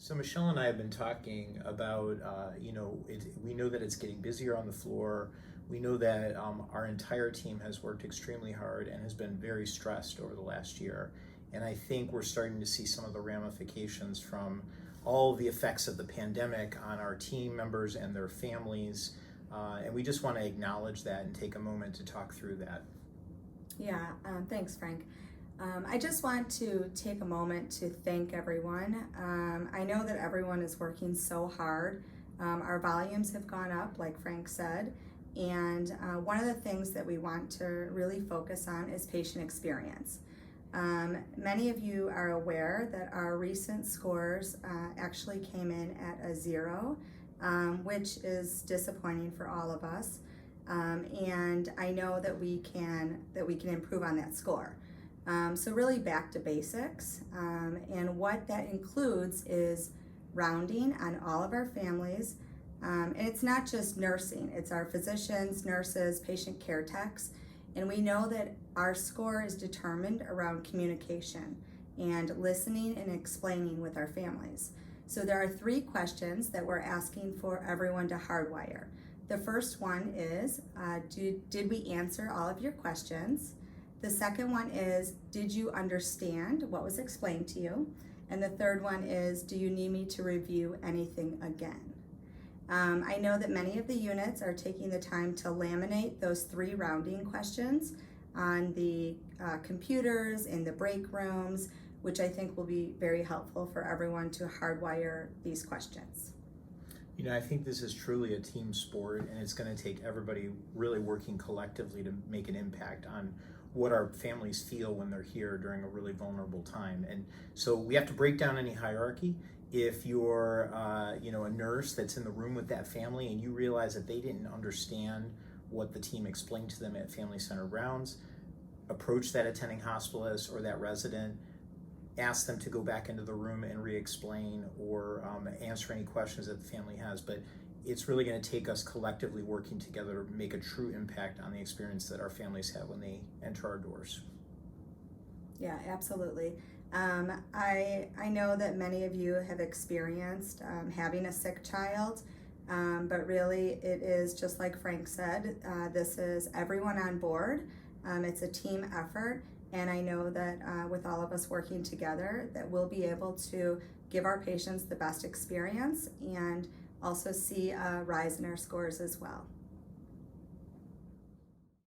So Michelle and I have been talking about, we know that it's getting busier on the floor. We know that our entire team has worked extremely hard and has been very stressed over the last year. And I think we're starting to see some of the ramifications from all the effects of the pandemic on our team members and their families. And we just want to acknowledge that and take a moment to talk through that. Yeah, thanks, Frank. I just want to take a moment to thank everyone. I know that everyone is working so hard. Our volumes have gone up, like Frank said, and one of the things that we want to really focus on is patient experience. Many of you are aware that our recent scores actually came in at a 0, which is disappointing for all of us. And I know that we can improve on that score. So really back to basics, and what that includes is rounding on all of our families, and it's not just nursing, it's our physicians, nurses, patient care techs, and we know that our score is determined around communication and listening and explaining with our families. So there are 3 questions that we're asking for everyone to hardwire. The first one is, did we answer all of your questions? The second one is, did you understand what was explained to you? And the third one is, do you need me to review anything again? I know that many of the units are taking the time to laminate those 3 rounding questions on the computers in the break rooms, which I think will be very helpful for everyone to hardwire these questions. You know, I think this is truly a team sport, and it's going to take everybody really working collectively to make an impact on what our families feel when they're here during a really vulnerable time. And so we have to break down any hierarchy. If you're, a nurse that's in the room with that family and you realize that they didn't understand what the team explained to them at Family Center Rounds, approach that attending hospitalist or that resident, ask them to go back into the room and re-explain or answer any questions that the family has. But it's really going to take us collectively working together to make a true impact on the experience that our families have when they enter our doors. Yeah, absolutely. I know that many of you have experienced having a sick child, but really it is just like Frank said, this is everyone on board. It's a team effort. And I know that with all of us working together, that we'll be able to give our patients the best experience and also see a rise in our scores as well.